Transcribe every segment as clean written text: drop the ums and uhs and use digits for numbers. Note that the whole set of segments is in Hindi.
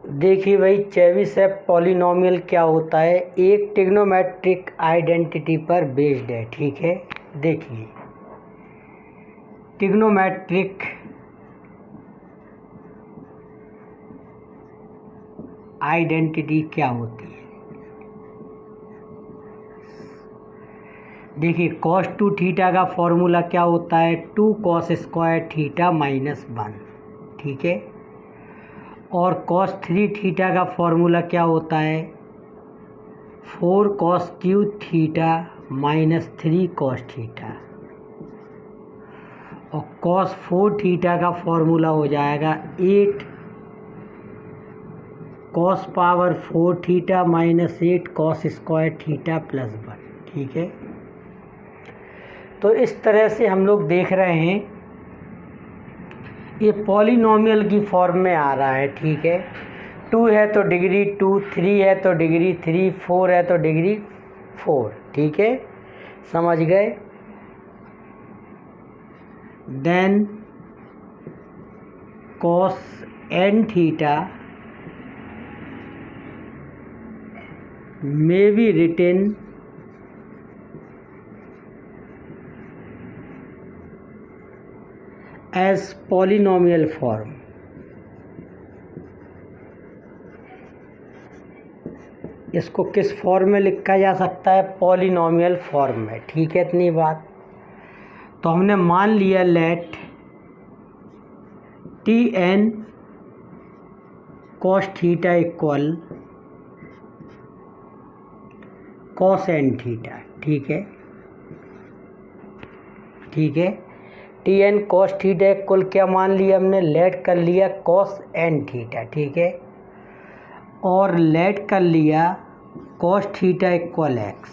देखिए भाई, चेबिशेव पॉलिनॉमियल क्या होता है? एक ट्रिग्नोमेट्रिक आइडेंटिटी पर बेस्ड है। ठीक है, देखिए ट्रिग्नोमेट्रिक आइडेंटिटी क्या होती है? देखिए कॉस टू थीटा का फॉर्मूला क्या होता है? 2 कॉस स्क्वायर थीटा माइनस 1। ठीक है, और कॉस 3 थीटा का फॉर्मूला क्या होता है? 4 cos cube theta minus 3 cos theta. और कॉस 4 थीटा का फॉर्मूला हो जाएगा 8 cos power 4 theta minus 8 cos square theta plus 1। ठीक है, तो इस तरह से हम लोग देख रहे हैं ये पॉलिनॉमियल की फॉर्म में आ रहा है। ठीक है, 2 है तो डिग्री 2, 3 है तो डिग्री 3, 4 है तो डिग्री 4। ठीक है, समझ गए? Then cos n theta may be written as polynomial form। इसको किस फॉर्म में लिखा जा सकता है? पॉलिनॉमियल फॉर्म में। ठीक है, इतनी बात। तो हमने मान लिया let T N cos theta equal cos N theta. ठीक है, ठीक है, T N cos theta equal क्या मान लिया हमने? लेट कर लिया कॉस एन थीटा। ठीक है, और लेट कर लिया कॉस थीटा इक्वल एक्स।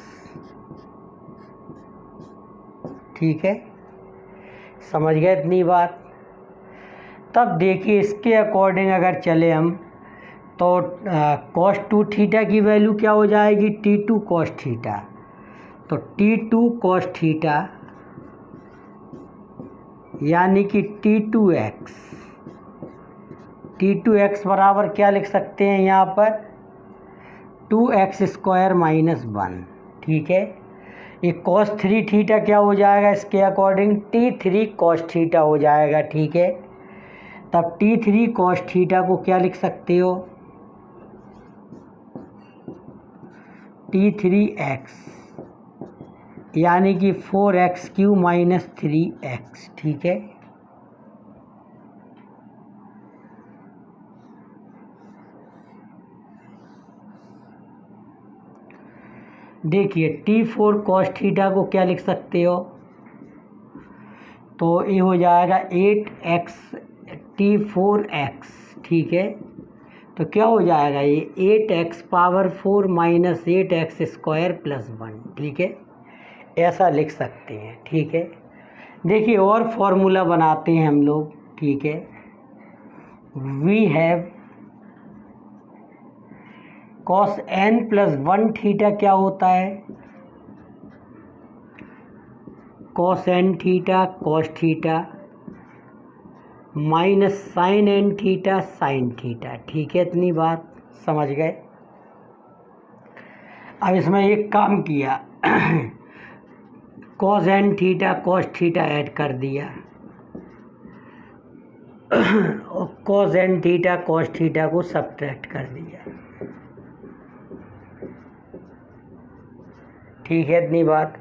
ठीक है, समझ गए इतनी बात? तब देखिए इसके अकॉर्डिंग अगर चले हम तो कॉस 2 थीटा की वैल्यू क्या हो जाएगी? T2 cos theta. तो T2 कॉस थीटा यानी कि T2x। T2x बराबर क्या लिख सकते हैं यहाँ पर? 2x square minus 1। ठीक है, ये कॉस 3 थीटा क्या हो जाएगा? इसके अकॉर्डिंग T3 कॉस थीटा हो जाएगा। ठीक है, तब T3 कॉस थीटा को क्या लिख सकते हो? T3x यानी कि 4x क्यू माइनस 3x। ठीक है, देखिए T4 कॉस थीटा को क्या लिख सकते हो? तो ये हो जाएगा 8x T4x। ठीक है, तो क्या हो जाएगा? ये 8x power 4 minus 8x square plus 1। ठीक है, ऐसा लिख सकते हैं। ठीक है, देखिए और फॉर्मूला बनाते हैं हम लोग। ठीक है, वी हैव कॉस n प्लस 1 थीटा क्या होता है? Cos n theta cos theta minus sine n theta sine theta. ठीक है, इतनी बात समझ गए? अब इसमें एक काम किया cos n theta cos theta add कर दिया और cos n theta cos theta को सब्ट्रैक्ट कर दिया। ठीक है, इतनी बात।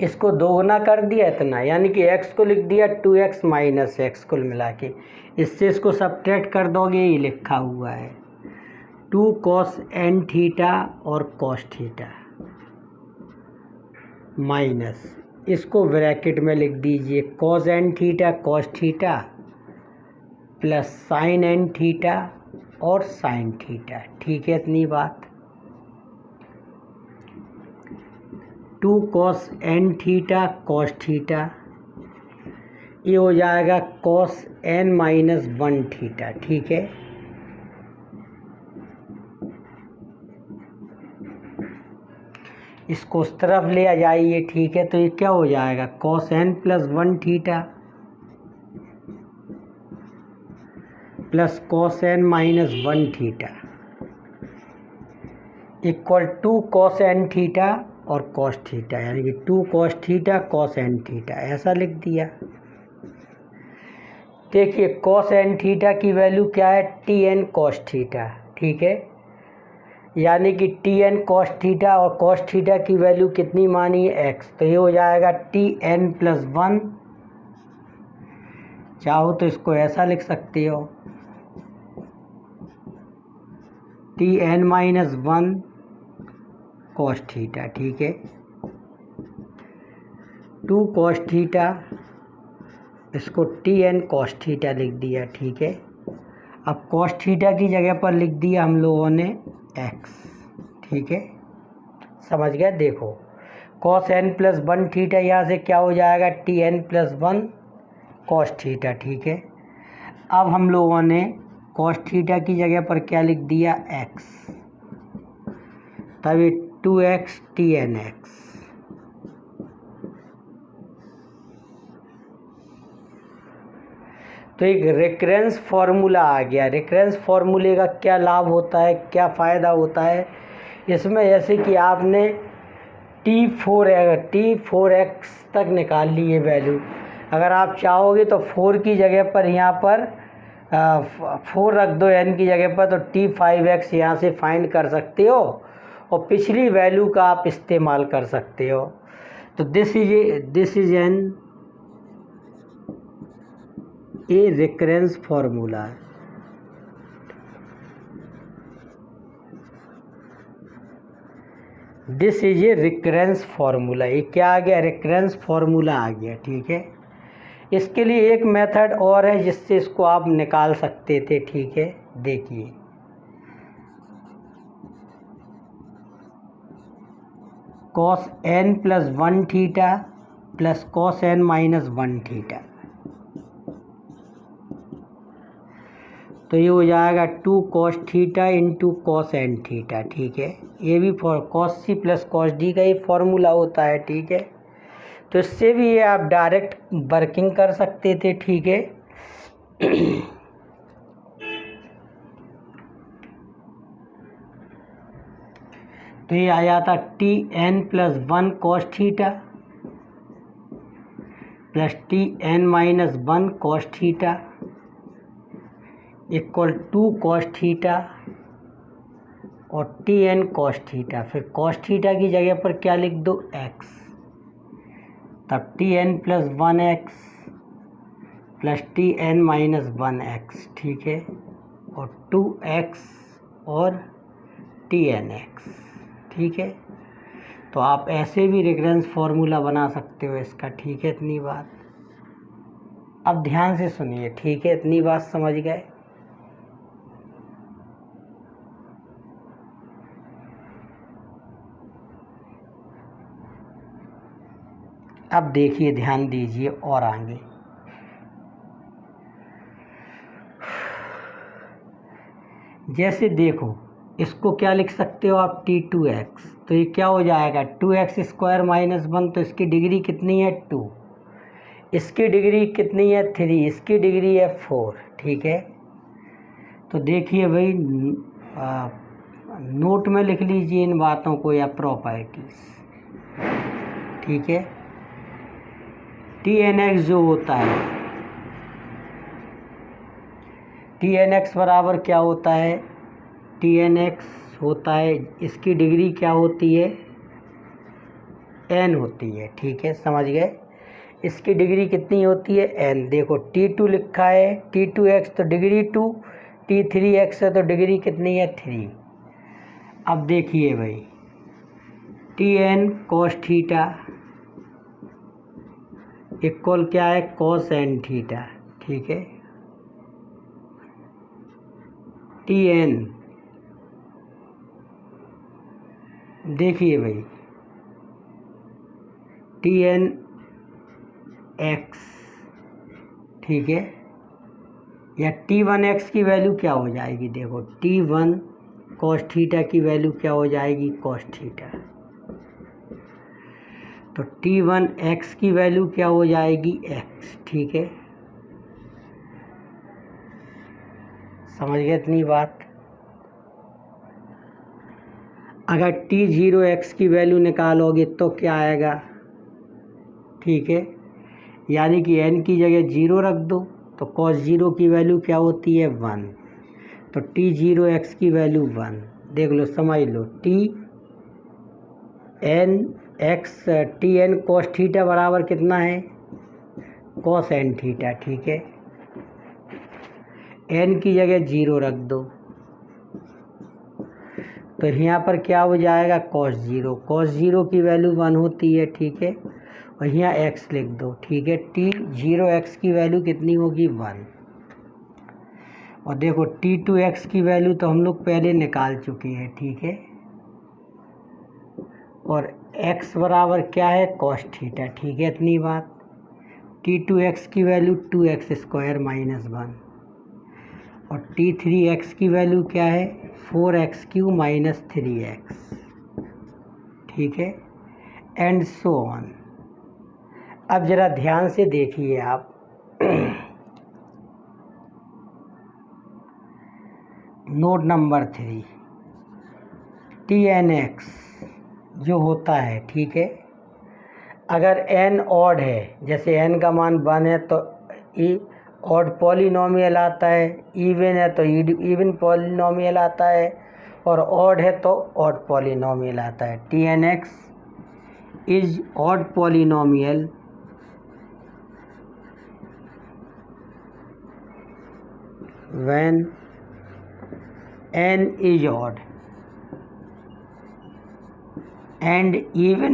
इसको दोगुना कर दिया इतना, यानी कि x को लिख दिया 2x माइनस एक्स कुल मिला के। इससे इसको सब्ट्रैक्ट कर दोगे, ये लिखा हुआ है 2 कॉस n थीटा और कॉस थीटा माइनस, इसको ब्रैकेट में लिख दीजिए cos n theta cos theta plus sign n theta और साइन थीटा। ठीक है, इतनी बात। 2 cos n theta cos theta, ये हो जाएगा कॉस n माइनस 1 थीटा। ठीक है, इसको उस तरफ ले आ जाइए। ठीक है, तो ये क्या हो जाएगा? कॉस n प्लस 1 theta plus cos N minus 1 theta equal to cos N theta और कॉस थीटा, यानी कि 2 cos theta cos N theta, ऐसा लिख दिया। देखिए कॉस एन थीटा की वैल्यू क्या है, टी एन कॉस थीटा, ठीक है, यानी कि टी एन कॉस थीटा और कॉस थीटा की वैल्यू कितनी मानी है, एक्स, तो ये हो जाएगा टी एन प्लस 1, चाहो तो इसको ऐसा लिख सकते हो, T N minus 1 cos theta, ठीक है, 2 कॉस थीटा, इसको टी एन कॉस थीटा लिख दिया, ठीक है। अब कॉस थीटा की जगह पर लिख दिया हम लोगों ने एक्स, ठीक है, समझ गए। देखो कॉस एन प्लस 1 थीटा यहाँ से क्या हो जाएगा, T N plus 1 cos theta, ठीक है। अब हम लोगों ने कॉस थीटा की जगह पर क्या लिख दिया, एक्स, तब ये 2x टी एन एक्स, तो एक रेफरेंस फार्मूला आ गया। रेफरेंस फार्मूले का क्या लाभ होता है, क्या फ़ायदा होता है इसमें, जैसे कि आपने T4x तक निकाल ली है वैल्यू, अगर आप चाहोगे तो 4 की जगह पर यहाँ पर 4 रख दो n की जगह पर, तो T5x यहाँ से फाइंड कर सकते हो और पिछली वैल्यू का आप इस्तेमाल कर सकते हो। तो this is an a recurrence formula, this is a recurrence formula, ये क्या आ गया, रिकरेंस फार्मूला आ गया, ठीक है। इसके लिए एक मेथड और है जिससे इसको आप निकाल सकते थे, ठीक है, देखिए cos N plus 1 theta plus cos N minus 1 theta, तो ये हो जाएगा 2 cos theta into cos N theta, ठीक है। ये भी cos C plus cos D का ही फॉर्मूला होता है, ठीक है। तो इससे भी ये आप डायरेक्ट वर्किंग कर सकते थे, ठीक है। तो ये आ जाता T N plus 1 cos theta plus T N minus 1 cos theta equal 2 cos theta और टी एन कॉस थीटा, फिर कॉस थीटा की जगह पर क्या लिख दो, एक्स, तब T N plus 1 x plus T N minus 1 x, ठीक है, और 2x और टी एन एक्स, ठीक है। तो आप ऐसे भी रेफरेंस फार्मूला बना सकते हो इसका, ठीक है, इतनी बात। अब ध्यान से सुनिए, ठीक है, इतनी बात समझ गए। अब देखिए, ध्यान दीजिए और आगे जैसे देखो, इसको क्या लिख सकते हो आप, T2x, तो ये क्या हो जाएगा, 2x स्क्वायर माइनस 1, तो इसकी डिग्री कितनी है, 2, इसकी डिग्री कितनी है, 3, इसकी डिग्री है 4, ठीक है। तो देखिए भाई, नोट में लिख लीजिए इन बातों को या प्रॉपर्टीज, ठीक है। TNX जो होता है, TNX बराबर क्या होता है, TNX होता है, इसकी डिग्री क्या होती है, n होती है, ठीक है, समझ गए। इसकी डिग्री कितनी होती है, n, देखो T2 लिखा है, T2x तो डिग्री 2, T3x है तो डिग्री कितनी है, 3। अब देखिए भाई, Tn cos थीटा इक्वल क्या है, cos n थीटा, ठीक है। Tn, देखिए भाई, Tn x, ठीक है, या T1x की वैल्यू क्या हो जाएगी, देखो T1 cos थीटा की वैल्यू क्या हो जाएगी, cos थीटा, तो T1x की वैल्यू क्या हो जाएगी, x, ठीक है। समझ गए इतनी बात। अगर t0x की वैल्यू निकालोगे तो क्या आएगा, ठीक है, यानी कि n की जगह 0 रख दो तो cos 0 की वैल्यू क्या होती है 1, तो t0x की वैल्यू 1। देख लो समझ लो, tn cos थीटा बराबर कितना है cos n थीटा, ठीक है। n की जगह 0 रख दो तो यहाँ पर क्या हो जाएगा cos 0 की वैल्यू 1 होती है, ठीक है, और यहाँ x लिख दो, ठीक है। t0x की वैल्यू कितनी होगी 1, और देखो t2x की वैल्यू तो हम लोग पहले निकाल चुके हैं, ठीक है, और x बराबर क्या है cos थीटा, ठीक है इतनी बात। t2x की वैल्यू 2x स्क्वायर माइनस 1, और t3x की वैल्यू क्या है 4x क्यू माइनस 3x, ठीक है, एंड सो ऑन। अब ज़रा ध्यान से देखिए आप, नोट नंबर 3, tnx जो होता है, ठीक है, अगर n ऑड है, जैसे n का मान 1 है तो ऑड पॉलिनोमियल आता है, इवन है तो इवन पॉलिनोमियल आता है, और ऑड है तो ऑड पॉलिनोमियल आता है। tnx is odd polynomial when n is odd and even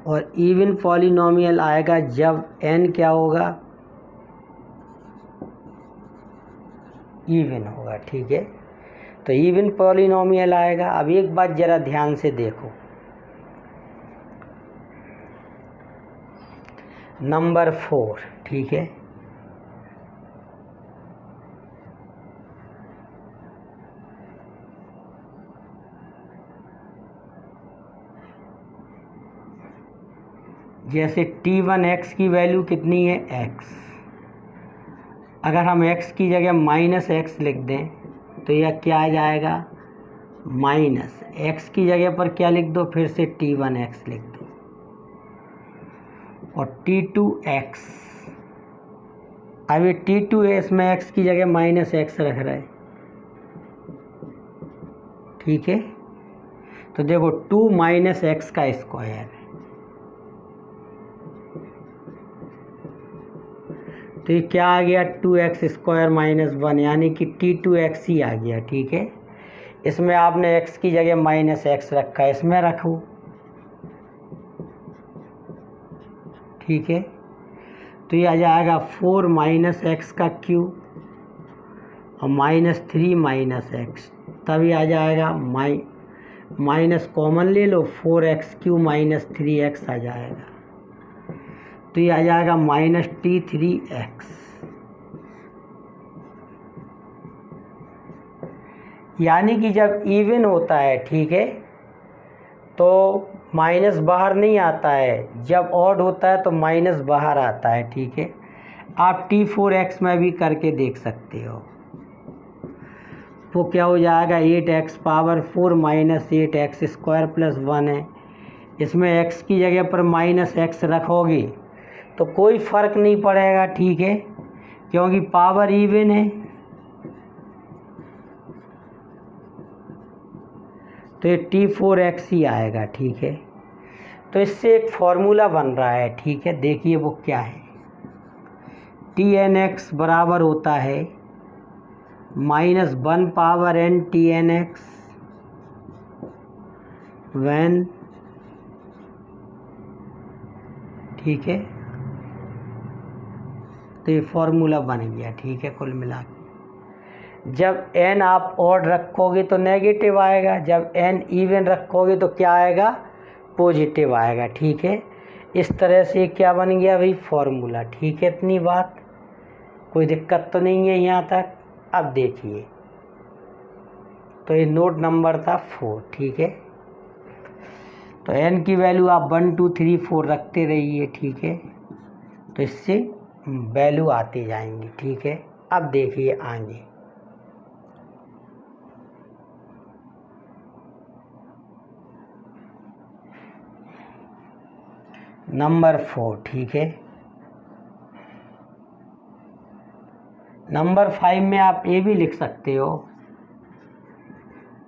और इवन पॉलिनोमियल आएगा जब n क्या होगा इवन होगा, ठीक है, तो इवन पॉलिनोमियल आएगा। अब एक बात ज़रा ध्यान से देखो, नंबर 4, ठीक है, जैसे t1x की वैल्यू कितनी है x, अगर हम x की जगह माइनस x लिख दें तो यह क्या आ जाएगा माइनस x की जगह पर क्या लिख दो, फिर से t1x लिख दो, और t2x, अब ये t2 में x की जगह माइनस x रख रहे हैं, ठीक है, तो देखो 2 माइनस एक्स का स्क्वायर, तो ये क्या आ गया 2x स्क्वायर माइनस 1, यानी कि t2x ही आ गया, ठीक है। इसमें आपने x की जगह माइनस x रखा है, इसमें रखो, ठीक है, तो ये आ जाएगा 4 माइनस एक्स का क्यूब और माइनस 3 माइनस एक्स, तभी आ जाएगा माइनस कॉमन ले लो 4x क्यू माइनस 3x आ जाएगा, तो ये आ जाएगा माइनस t3x, यानी कि जब इवन होता है, ठीक है, तो माइनस बाहर नहीं आता है, जब ऑड होता है तो माइनस बाहर आता है, ठीक है। आप t4x में भी करके देख सकते हो, वो क्या हो जाएगा 8x power 4 minus 8x square plus 1 है, इसमें x की जगह पर माइनस x रखोगे तो कोई फ़र्क नहीं पड़ेगा, ठीक है, क्योंकि पावर इवन है, तो ये t4x ही आएगा, ठीक है। तो इससे एक फॉर्मूला बन रहा है, ठीक है, देखिए वो क्या है, tnx बराबर होता है minus 1 power n tnx when, ठीक है, तो ये फॉर्मूला बन गया, ठीक है। कुल मिला के जब n आप ऑड रखोगे तो नेगेटिव आएगा, जब n इवन रखोगे तो क्या आएगा पॉजिटिव आएगा, ठीक है। इस तरह से क्या बन गया भाई फॉर्मूला, ठीक है, इतनी बात, कोई दिक्कत तो नहीं है यहाँ तक। अब देखिए, तो ये नोट नंबर था 4, ठीक है। तो n की वैल्यू आप 1 2 3 4 रखते रहिए, ठीक है। तो इससे वैल्यू आती जाएंगी, ठीक है। अब देखिए आगे नंबर 4, ठीक है। नंबर 5 में आप ये भी लिख सकते हो,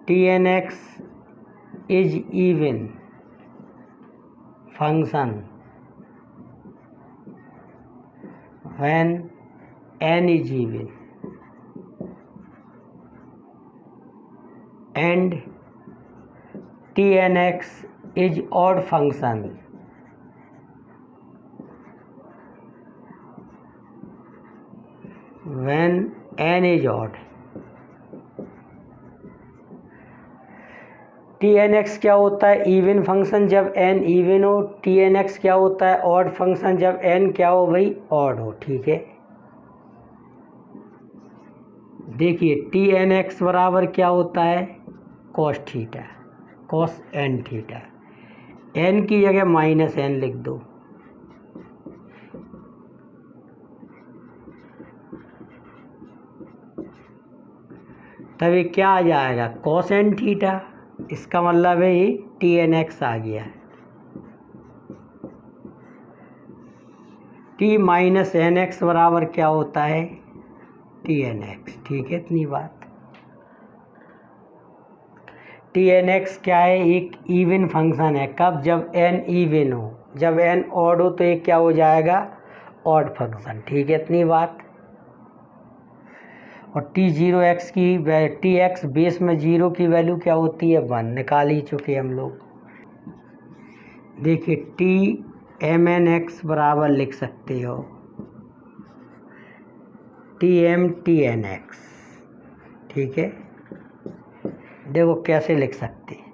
TNX is even function when n is even and TNX is odd function when n is odd। TNX क्या होता है? इवन फंक्शन जब n इवन हो। TNX क्या होता है? ऑड फंक्शन जब n क्या हो भाई? ऑड हो, ठीक है। देखिए TNX बराबर क्या होता है? Cos theta, cos n theta. n की जगह -n लिख दो, तभी क्या आ जाएगा? Cos n theta. इसका मतलब है TNX आ गया है। T माइनस NX बराबर क्या होता है? TNX, ठीक है। इतनी बात। TNX क्या है? एक इवन फंक्शन है। कब? जब n इवन हो। जब n ऑड हो तो ये क्या हो जाएगा? ऑड फंक्शन, ठीक है। इतनी बात। और T0x की TX बेस में 0 की वैल्यू क्या होती है? 1। निकाल ही चुके हम लोग। देखिए TMNX बराबर लिख सकते हो TMTNX, ठीक है। देखो कैसे लिख सकते हैं।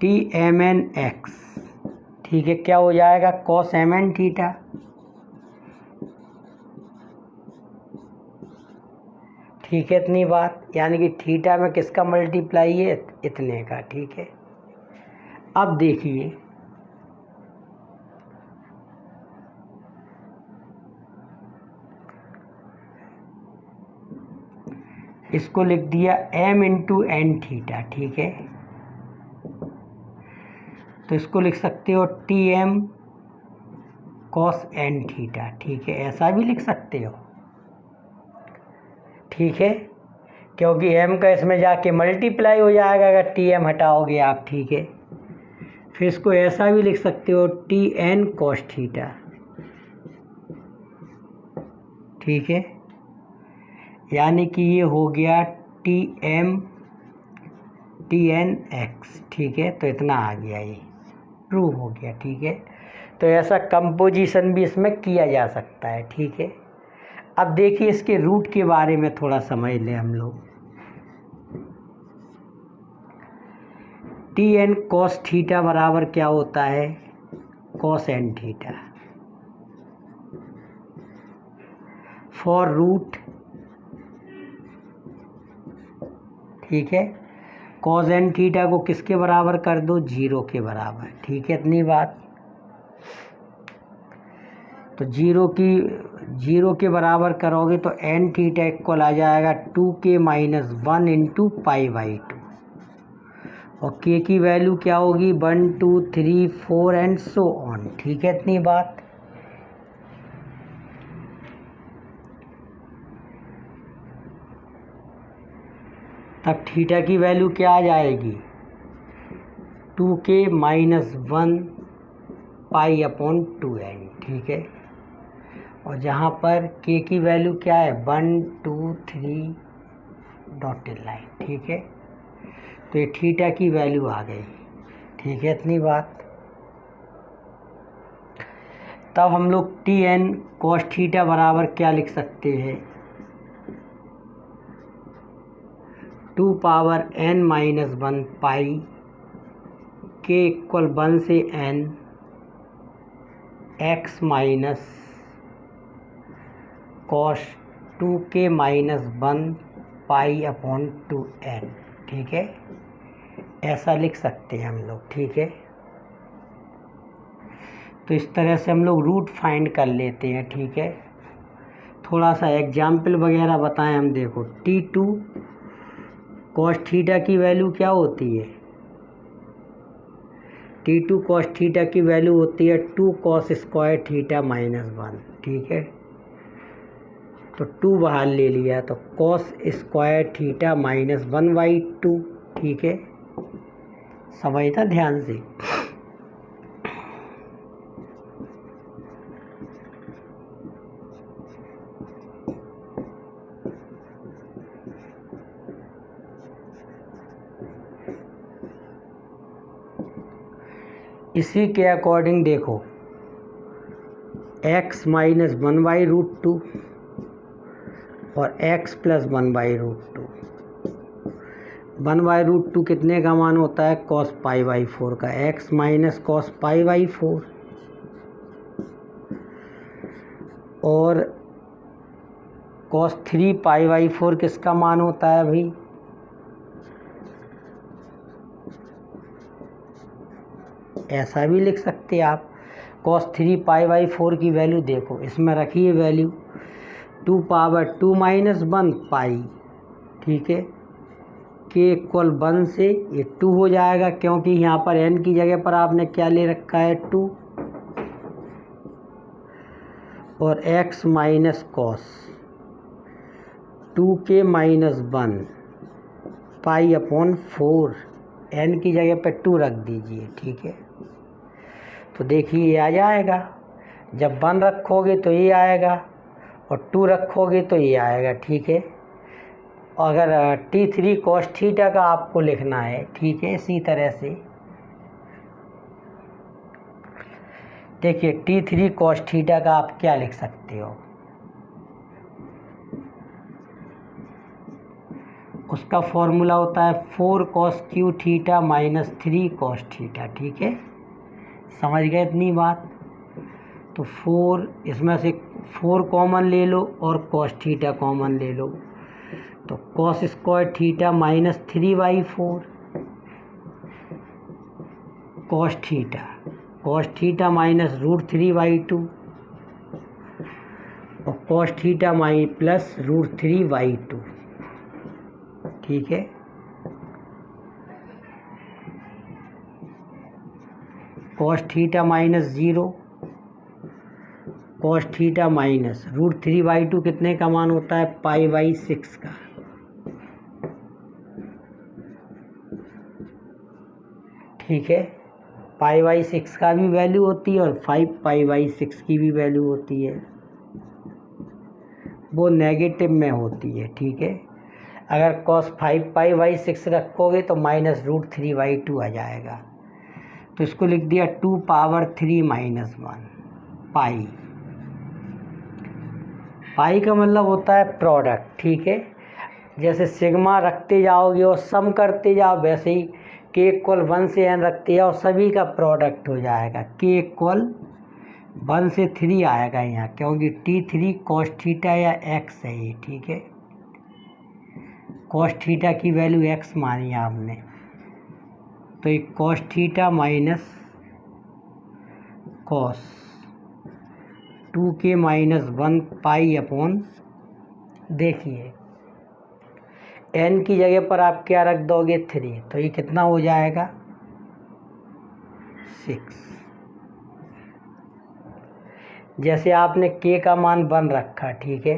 TMNX, ठीक है, क्या हो जाएगा? cos mn थीटा, ठीक है। इतनी बात। यानी कि थीटा में किसका मल्टीप्लाई है? इतने का, ठीक है। अब देखिए इसको लिख दिया m इंटू एन थीटा, ठीक है। तो इसको लिख सकते हो TM cos n थीटा, ठीक है। ऐसा भी लिख सकते हो, ठीक है, क्योंकि m का इसमें जाके मल्टीप्लाई हो जाएगा अगर TM हटाओगे आप, ठीक है। फिर इसको ऐसा भी लिख सकते हो TN cos थीटा, ठीक है। यानी कि ये हो गया TM TNX, ठीक है। तो इतना आ गया, ये प्रूव हो गया, ठीक है। तो ऐसा कंपोजिशन भी इसमें किया जा सकता है, ठीक है। अब देखिए इसके रूट के बारे में थोड़ा समझ लें हम लोग। TN cos थीटा बराबर क्या होता है? cos n theta. For root, ठीक है, cos n थीटा को किसके बराबर कर दो? 0 के बराबर, ठीक है। इतनी बात। तो 0 के बराबर करोगे तो n थीटा इक्वल आ जाएगा 2k माइनस 1 इंटू π/2। और k की वैल्यू क्या होगी? 1 2 3 4 एंड सो ऑन, ठीक है। इतनी बात। तब थीटा की वैल्यू क्या आ जाएगी? 2k माइनस 1 π/2n, ठीक है। और जहाँ पर k की वैल्यू क्या है? 1 2 3 डॉटेड लाइन, ठीक है। तो ये थीटा की वैल्यू आ गई, ठीक है। इतनी बात। तब हम लोग TN cos थीटा बराबर क्या लिख सकते हैं? 2 पावर n माइनस 1 पाई k इक्वल 1 से n x minus cos 2k minus 1 π/2n, ठीक है। ऐसा लिख सकते हैं हम लोग, ठीक है। तो इस तरह से हम लोग रूट फाइंड कर लेते हैं, ठीक है। थोड़ा सा एग्जाम्पल वगैरह बताएं हम। देखो T2 कॉस थीटा की वैल्यू क्या होती है? T2 कॉस थीटा की वैल्यू होती है 2 कॉस स्क्वायर थीटा माइनस 1, ठीक है। तो 2 बाहर ले लिया तो कॉस स्क्वायर थीटा माइनस 1/2, ठीक है। समझना ध्यान से। इसी के अकॉर्डिंग देखो x माइनस 1/√2 और x प्लस 1/√2। 1/√2 कितने का मान होता है? cos π/4 का। x माइनस cos π/4 और cos 3π/4 किसका मान होता है भाई? ऐसा भी लिख सकते हैं आप। cos 3π/4 की वैल्यू देखो, इसमें रखिए वैल्यू 2 पावर 2 माइनस 1 पाई, ठीक है। k इक्वल 1 से ये 2 हो जाएगा, क्योंकि यहाँ पर n की जगह पर आपने क्या ले रखा है? 2। और x minus cos 2k minus 1 π/4, n की जगह पर 2 रख दीजिए, ठीक है। तो देखिए ये आ जाएगा। जब 1 रखोगे तो ये आएगा और 2 रखोगे तो ये आएगा, ठीक है। अगर T3 cos थीटा का आपको लिखना है, ठीक है, इसी तरह से देखिए T3 cos थीटा का आप क्या लिख सकते हो? उसका फॉर्मूला होता है 4 cos Q theta minus 3 cos theta, ठीक है। समझ गए इतनी बात? तो 4 इसमें से 4 कॉमन ले लो और cos थीटा कॉमन ले लो, तो cos square theta minus 3/4 cos theta minus √3/2 और cos थीटा प्लस √3/2, ठीक है। cos theta minus 0, cos theta minus √3/2 कितने का मान होता है? π/6 का, ठीक है। π/6 का भी वैल्यू होती है और 5π/6 की भी वैल्यू होती है, वो नेगेटिव में होती है, ठीक है। अगर cos 5π/6 रखोगे तो माइनस √3/2 आ जाएगा। तो इसको लिख दिया 2 पावर 3 माइनस 1 पाई। पाई का मतलब होता है प्रोडक्ट, ठीक है। जैसे सिग्मा रखते जाओगे और सम करते जाओ, वैसे ही k इक्वल 1 से n रखते जाओ, सभी का प्रोडक्ट हो जाएगा। k इक्वल 1 से 3 आएगा यहाँ, क्योंकि T3 cos थीटा या x है ये, ठीक है। cos थीटा की वैल्यू x मानी आपने, तो एक cos theta minus cos 2k minus 1 π/, देखिए n की जगह पर आप क्या रख दोगे? 3, तो ये कितना हो जाएगा? 6। जैसे आपने k का मान 1 रखा, ठीक है,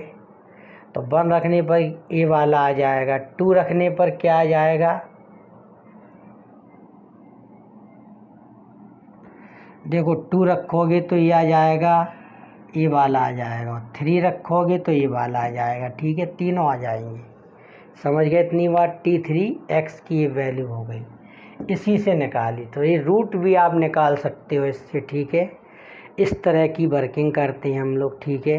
तो 1 रखने पर ये वाला आ जाएगा, 2 रखने पर क्या आ जाएगा? देखो 2 रखोगे तो ये आ जाएगा, ये वाला आ जाएगा, 3 रखोगे तो ये वाला आ जाएगा, ठीक है। तीनों आ जाएंगे। समझ गए इतनी बात? T3x की ये वैल्यू हो गई, इसी से निकाली। तो ये रूट भी आप निकाल सकते हो इससे, ठीक है। इस तरह की वर्किंग करते हैं हम लोग, ठीक है।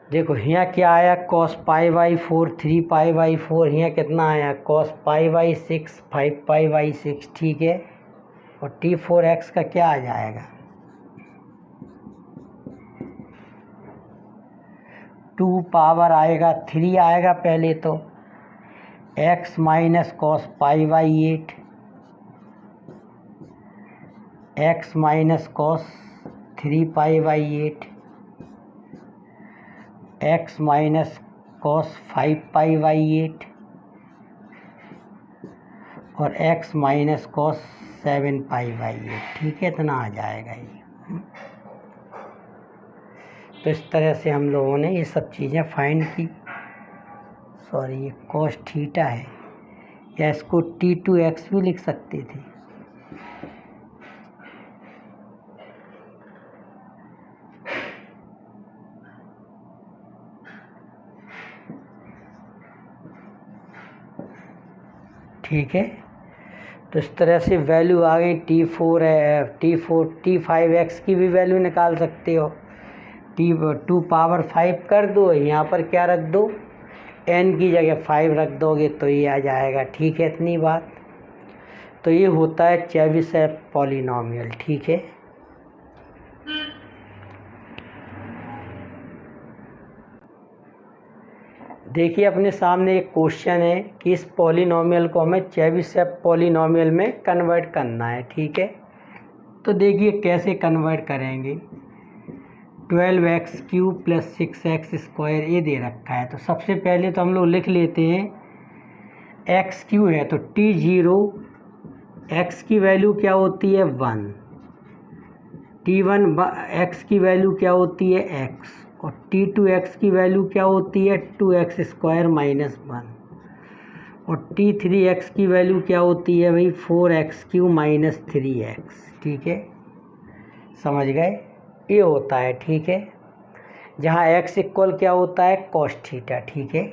देखो यहाँ क्या आया? cos π/4 3π/4, यहाँ कितना आया? cos π/6 5π/6, ठीक है। और T4x का क्या आ जाएगा? 2 पावर आएगा 3 आएगा पहले तो, x minus cos pi by 8, x minus cos 3 pi by 8, x minus cos 5 pi by 8 और x minus cos 7 pi by 8। ठीक है, इतना आ जाएगा ये। तो इस तरह से हम लोगों ने ये सब चीज़ें फाइंड की। सॉरी, ये कॉस थीटा है, या इसको T2x भी लिख सकते थे। ठीक है, तो इस तरह से वैल्यू आ गई। T5x की भी वैल्यू निकाल सकते हो। T2 पावर 5 कर दो, यहाँ पर क्या रख दो, n की जगह 5 रख दोगे तो ये आ जाएगा। ठीक है, इतनी बात। तो ये होता है चेबिशेव पॉलिनॉमियल। ठीक है, देखिए अपने सामने एक क्वेश्चन है कि इस पॉलिनॉमियल को हमें चेबिशेव पॉलिनॉमियल में कन्वर्ट करना है। ठीक है, तो देखिए कैसे कन्वर्ट करेंगे। 12x³ + 6x² ये दे रखा है। तो सबसे पहले तो हम लोग लिख लेते हैं, x³ है तो T0 x की वैल्यू क्या होती है 1, T1 x की वैल्यू क्या होती है x, और T2 x की वैल्यू क्या होती है 2x² - 1, और T3 x की वैल्यू क्या होती है भाई 4x³ - 3x। ठीक है, समझ गए, ये होता है। ठीक है, जहाँ x इक्वल क्या होता है cos थीटा। ठीक है,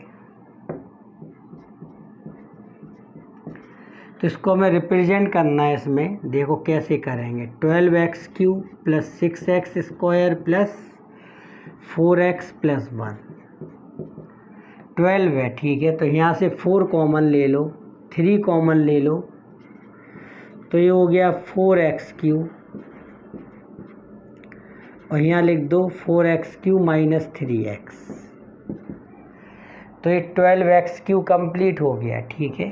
तो इसको हमें रिप्रेजेंट करना है। इसमें देखो कैसे करेंगे, 12x³ + 6x² + 4x + 1, 12 है। ठीक है, तो यहाँ से 4 कॉमन ले लो, 3 कॉमन ले लो, तो ये हो गया 4x³ और यहाँ लिख दो 4x³ - 3x। तो ये 12x³ कंप्लीट हो गया। ठीक है,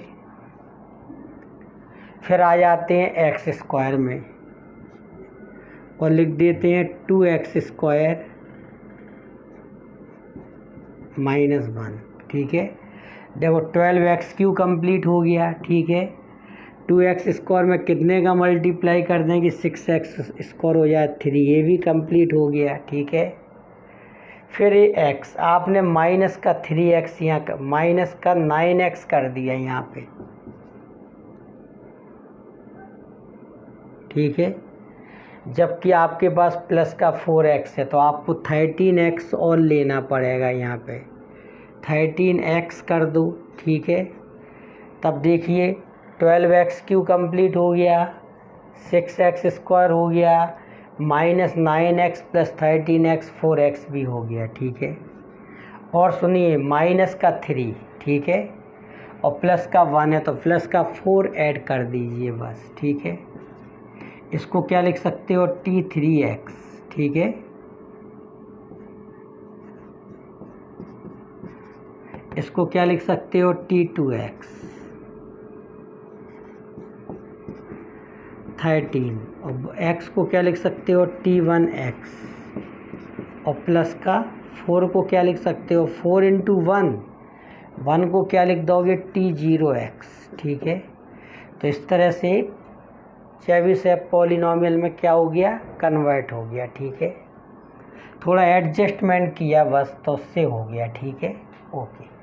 फिर आ जाते हैं x² में और लिख देते हैं 2x² - 1। ठीक है, देखो 12x³ कंप्लीट हो गया। ठीक है, 2x² में कितने का मल्टीप्लाई कर दें कि 6x² हो जाए 3, ये भी कंप्लीट हो गया। ठीक है, फिर ये x आपने माइनस का 3x यहाँ माइनस का 9x कर दिया यहाँ पे। ठीक है, जबकि आपके पास प्लस का 4x है तो आपको 13x और लेना पड़ेगा। यहाँ पे 13x कर दो। ठीक है, तब देखिए 12x³ कंप्लीट हो गया, 6x² हो गया, -9x + 13x 4x भी हो गया। ठीक है, और सुनिए माइनस का 3। ठीक है, और प्लस का 1 है तो प्लस का 4 ऐड कर दीजिए बस। ठीक है, इसको क्या लिख सकते हो T3x। ठीक है, इसको क्या लिख सकते हो T2x 13, और x को क्या लिख सकते हो T1x, और प्लस का 4 को क्या लिख सकते हो 4 × 1, 1 को क्या लिख दोगे T0x। ठीक है, तो इस तरह से चेबिशेव पॉलिनॉमियल में क्या हो गया कन्वर्ट हो गया। ठीक है, थोड़ा एडजस्टमेंट किया बस तो उससे हो गया। ठीक है, ओके।